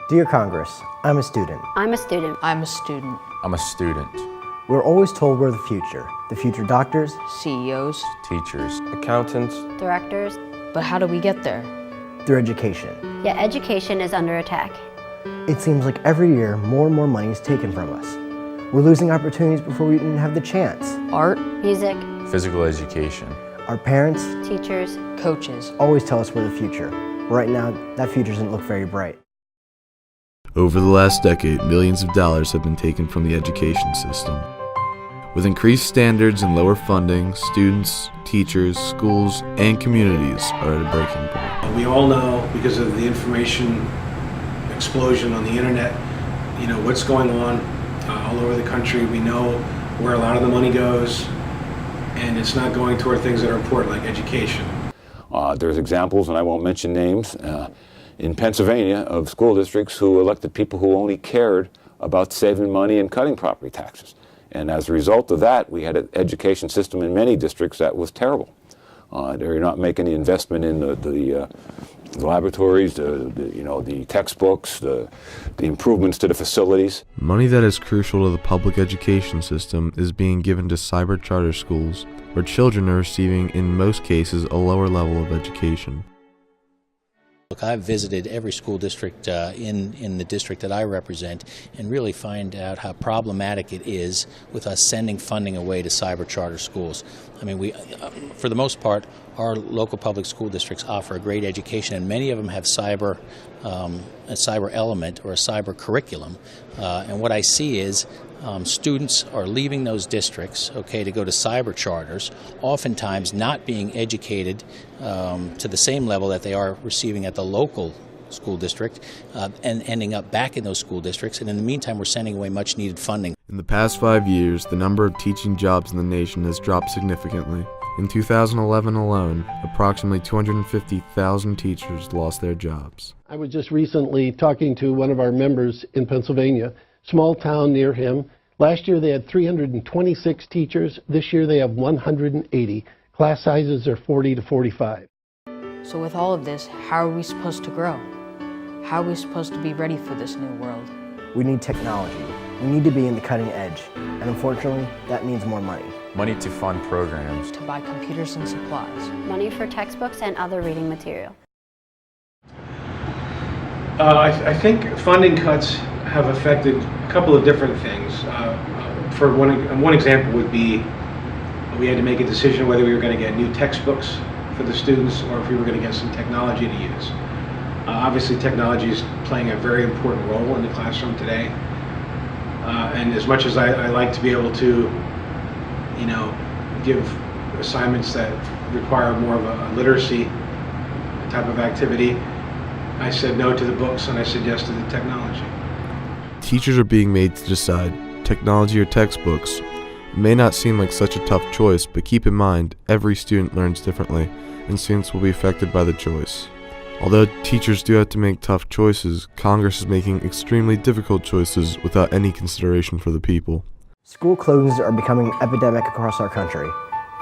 Dear Congress, I'm a student. I'm a student. I'm a student. I'm a student. We're always told we're the future doctors, CEOs, Teachers. Accountants, Directors. but how do we get there? through education. Yet education is under attack. It seems like every year more and more money is taken from us. We're losing opportunities before we even have the chance. Art, Music, Physical education. Our parents teachers. coaches. always tell us we're the future. Right now, that future doesn't look very bright. Over the last decade, millions of dollars have been taken from the education system. With increased standards and lower funding, students, teachers, schools, and communities are at a breaking point. We all know, because of the information explosion on the internet, what's going on all over the country. We know where a lot of the money goes, and it's not going toward things that are important, like education. There's examples, and I won't mention names, in Pennsylvania of school districts who elected people who only cared about saving money and cutting property taxes. And as a result of that, we had an education system in many districts that was terrible. They're not making the investment in the laboratories, the textbooks, the improvements to the facilities. Money that is crucial to the public education system is being given to cyber charter schools, where children are receiving, in most cases, a lower level of education. Look, I've visited every school district in the district that I represent and really find out how problematic it is with us sending funding away to cyber charter schools. I mean, we, for the most part, our local public school districts offer a great education, and many of them have a cyber element or a cyber curriculum. And what I see is students are leaving those districts, to go to cyber charters, oftentimes not being educated to the same level that they are receiving at the local school district, and ending up back in those school districts. And in the meantime, we're sending away much needed funding. In the past 5 years, the number of teaching jobs in the nation has dropped significantly. In 2011 alone, approximately 250,000 teachers lost their jobs. I was just recently talking to one of our members in Pennsylvania, small town near him. Last year they had 326 teachers. This year they have 180. Class sizes are 40 to 45. So with all of this, how are we supposed to grow? How are we supposed to be ready for this new world? We need technology. We need to be in the cutting edge. And unfortunately, that means more money. Money to fund programs. To buy computers and supplies. Money for textbooks and other reading material. I think funding cuts have affected a couple of different things. For one example would be we had to make a decision whether we were going to get new textbooks for the students or if we were going to get some technology to use. Obviously, technology is playing a very important role in the classroom today. And as much as I like to be able to, give assignments that require more of a literacy type of activity, I said no to the books and I said yes to the technology. Teachers are being made to decide, technology or textbooks. It may not seem like such a tough choice, but keep in mind, every student learns differently, and students will be affected by the choice. Although teachers do have to make tough choices, Congress is making extremely difficult choices without any consideration for the people. School closings are becoming epidemic across our country.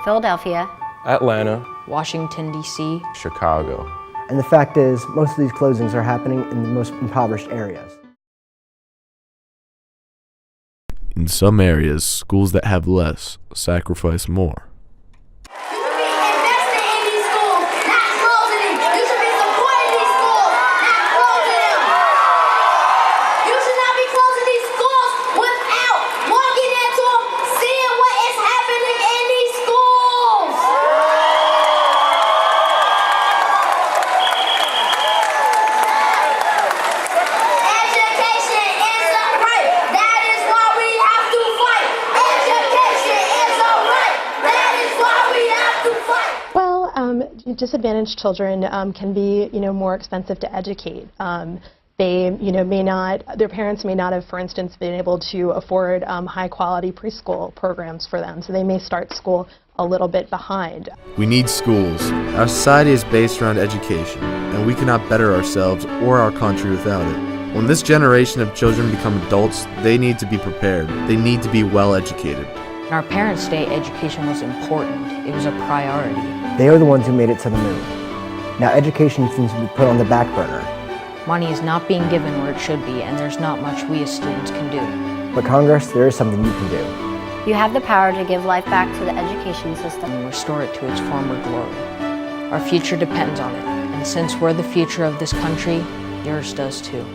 Philadelphia. Atlanta, Washington, D.C. Chicago. And the fact is, most of these closings are happening in the most impoverished areas. In some areas, schools that have less sacrifice more. Disadvantaged children can be, more expensive to educate. Their parents may not have, for instance, been able to afford high-quality preschool programs for them, so they may start school a little bit behind. We need schools. Our society is based around education, and we cannot better ourselves or our country without it. When this generation of children become adults, they need to be prepared. They need to be well educated. In our parents' day, education was important. It was a priority. They are the ones who made it to the moon. Now education seems to be put on the back burner. Money is not being given where it should be, and there's not much we as students can do. But Congress, there is something you can do. You have the power to give life back to the education system And restore it to its former glory. Our future depends on it, and since we're the future of this country, yours does too.